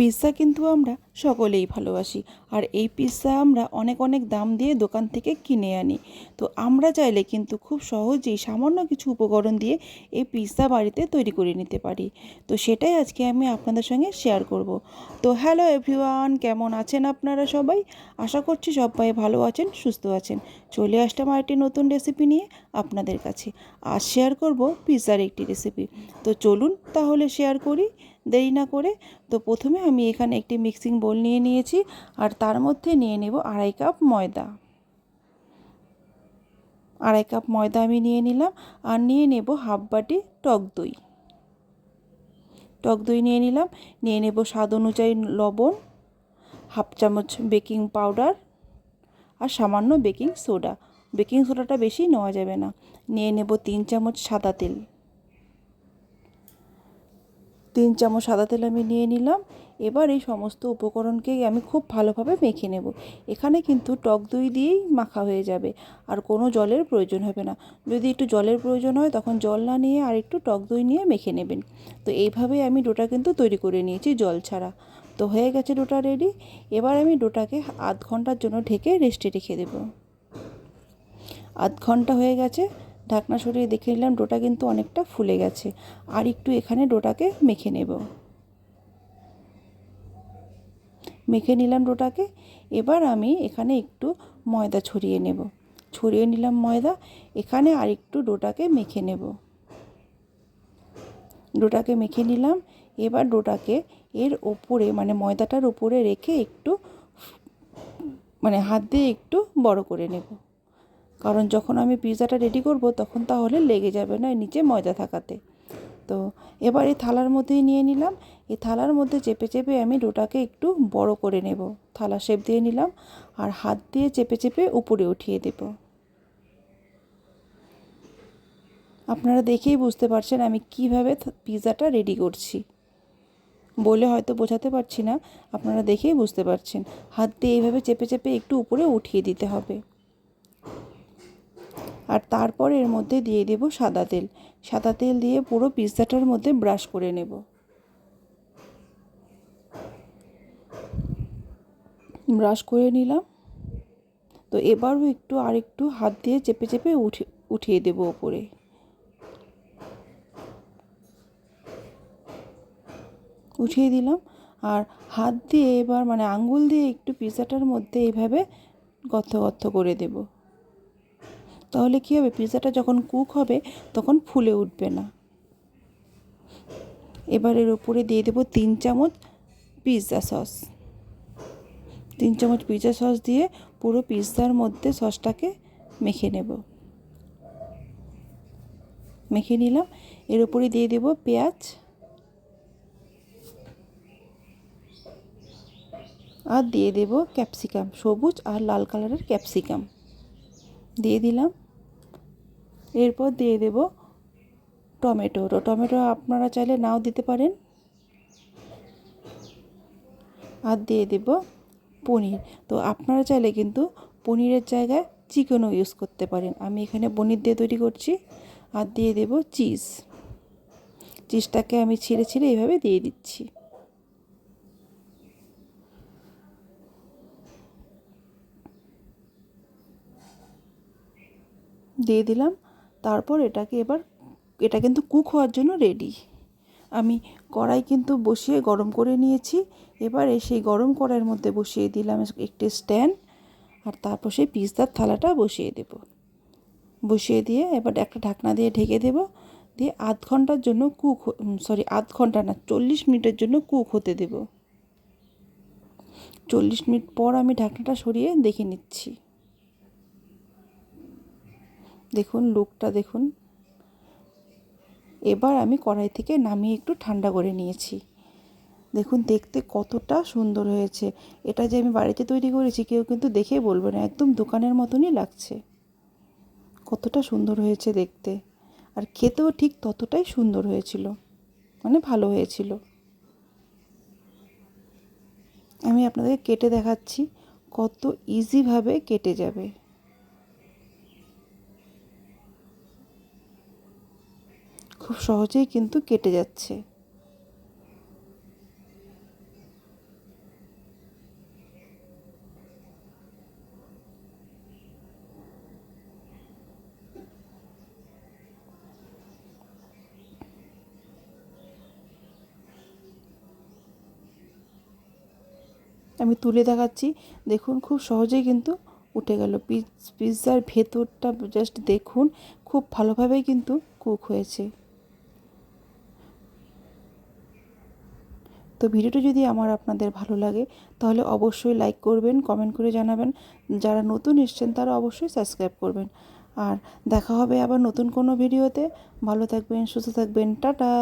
Pizza কিন্তু আমরা সকলেই ভালোবাসি, আর এই পিৎজা আমরা অনেক অনেক দাম দিয়ে দোকান থেকে কিনে আনি। তো আমরা চাইলে কিন্তু খুব সহজেই সামান্য কিছু উপকরণ দিয়ে এই পিৎজা বাড়িতে তৈরি করে নিতে পারি। তো সেটাই আজকে আমি আপনাদের সঙ্গে শেয়ার করব। তো হ্যালো এভরিওয়ান, কেমন আছেন আপনারা সবাই? আশা করছি সবাই ভালো আছেন, সুস্থ আছেন। চলে আসলাম আরেকটি নতুন রেসিপি নিয়ে আপনাদের কাছে। আজ শেয়ার করব পিৎজার একটি রেসিপি। তো চলুন তাহলে শেয়ার করি দেরি না করে। তো প্রথমে আমি এখানে একটি মিক্সিং বোল নিয়ে নিয়েছি, আর তার মধ্যে নিয়ে নেব আড়াই কাপ ময়দা। আড়াই কাপ ময়দা আমি নিয়ে নিলাম। আর নিয়ে নেব হাফ বাটি টক দই। টক দই নিয়ে নিলাম। নিয়ে নেব স্বাদ অনুযায়ী লবণ, হাফ চামচ বেকিং পাউডার, আর সামান্য বেকিং সোডা। বেকিং সোডাটা বেশি নেওয়া যাবে না। নিয়ে নেব 3 চামচ সাদা তেল। 3 চামচ সাদা তেল আমি নিয়ে নিলাম। এবার এই সমস্ত উপকরণকে আমি খুব ভালোভাবে মেখে নেব। এখানে কিন্তু টক দই দিয়েই মাখা হয়ে যাবে, আর কোনো জলের প্রয়োজন হবে না। যদি একটু জলের প্রয়োজন হয় তখন জল না নিয়ে আর একটু টক দই নিয়ে মেখে নেবেন। তো এইভাবেই আমি ডোটা কিন্তু তৈরি করে নিয়েছি জল ছাড়া। তো হয়ে গেছে ডোটা রেডি। এবার আমি ডোটাকে আধ ঘন্টার জন্য ঢেকে রেস্টে রেখে দেব। আধ ঘন্টা হয়ে গেছে। ঢাকনা সরিয়ে দেখে নিলাম ডোটা কিন্তু অনেকটা ফুলে গেছে। আর একটু এখানে ডোটাকে মেখে নেব। মেখে নিলাম ডোটাকে। এবার আমি এখানে একটু ময়দা ছড়িয়ে নেব। ছড়িয়ে নিলাম ময়দা। এখানে আর একটু ডোটাকে মেখে নেব। ডোটাকে মেখে নিলাম। এবার ডোটাকে এর ওপরে মানে ময়দাটার ওপরে রেখে একটু হাত দিয়ে একটু বড় করে নেব। কারণ যখন আমি পিৎজাটা রেডি করব তখন তাহলে লেগে যাবে না নিচে ময়দা থাকাতে। তো এবার এই থালার মধ্যেই নিয়ে নিলাম। এই থালার মধ্যে চেপে চেপে আমি ডোটাকে একটু বড় করে নেব। থালা শেপ দিয়ে নিলাম, আর হাত দিয়ে চেপে চেপে উপরে উঠিয়ে দেব। আপনারা দেখেই বুঝতে পারছেন আমি কিভাবে পিৎজাটা রেডি করছি। বলে হয়তো বোঝাতে পারছি না, আপনারা দেখেই বুঝতে পারছেন। হাত দিয়ে এইভাবে চেপে চেপে একটু উপরে উঠিয়ে দিতে হবে। আর তারপর এর মধ্যে দিয়ে দেব সাদা তেল। সাদা তেল দিয়ে পুরো পিৎজাটার মধ্যে ব্রাশ করে নেব। ব্রাশ করে নিলাম। তো এবারও একটু আর একটু হাত দিয়ে চেপে চেপে উঠিয়ে দেব ওপরে। উঠিয়ে দিলাম। আর হাত দিয়ে এবার আঙ্গুল দিয়ে একটু পিৎজাটার মধ্যে এইভাবে গর্ত গর্ত করে দেব। তাহলে কী হবে, পিৎজাটা যখন কুক হবে তখন ফুলে উঠবে না। এবার এর উপরে দিয়ে দেব 3 চামচ পিৎজা সস। 3 চামচ পিৎজা সস দিয়ে পুরো পিৎজার মধ্যে সসটাকে মেখে নেব। মেখে নিলাম। এর উপরে দিয়ে দেব পেঁয়াজ, আর দিয়ে দেব ক্যাপসিকাম, সবুজ আর লাল কালারের ক্যাপসিকাম দিয়ে দিলাম। এরপর দিয়ে দেব টমেটো। টমেটো আপনারা চাইলে নাও দিতে পারেন। আর দিয়ে দেব পনির। তো আপনারা চাইলে কিন্তু পনিরের জায়গায় চিকেনও ইউজ করতে পারেন। আমি এখানে পনির দিয়ে তৈরি করছি। আর দিয়ে দেব চিজ। চিজটাকে আমি ছিঁড়ে ছিঁড়ে এইভাবে দিয়ে দিচ্ছি। দিয়ে দিলাম। তারপর এটা কিন্তু কুক হওয়ার জন্য রেডি। আমি কড়াই কিন্তু বসিয়ে গরম করে নিয়েছি। এবারে সেই গরম কড়াইয়ের মধ্যে বসিয়ে দিলাম একটি স্ট্যান্ড, আর তারপর সেই পিৎজার থালাটা বসিয়ে দেব। বসিয়ে দিয়ে এবার একটা ঢাকনা দিয়ে ঢেকে দেব। দিয়ে আধ ঘন্টার জন্য আধ ঘন্টা না, 40 মিনিটের জন্য কুক হতে দেব। 40 মিনিট পর আমি ঢাকনাটা সরিয়ে দেখে নিচ্ছি। দেখুন লুকটা দেখুন। এবার আমি কড়াই থেকে নামিয়ে একটু ঠান্ডা করে নিয়েছি। দেখুন দেখতে কতটা সুন্দর হয়েছে। এটা যে আমি বাড়িতে তৈরি করেছি কেউ কিন্তু দেখে বলবে না, একদম দোকানের মতনই লাগছে। কতটা সুন্দর হয়েছে দেখতে, আর খেতেও ঠিক ততটাই সুন্দর হয়েছিল, ভালো হয়েছিল। আমি আপনাদেরকে কেটে দেখাচ্ছি কত ইজিভাবে কেটে যাবে। খুব সহজেই কিন্তু কেটে যাচ্ছে। আমি তুলে দেখাচ্ছি। দেখুন খুব সহজেই কিন্তু উঠে গেল। পিৎজার ভেতরটা জাস্ট দেখুন, খুব ভালোভাবেই কিন্তু কুক হয়েছে। তো ভিডিওটি যদি আপনাদের ভালো লাগে তাহলে অবশ্যই লাইক করবেন, কমেন্ট করে জানাবেন। যারা নতুন এসেছেন তারা অবশ্যই সাবস্ক্রাইব করবেন। আর দেখা হবে আবার নতুন কোনো ভিডিওতে। ভালো থাকবেন, সুস্থ থাকবেন, টাটা।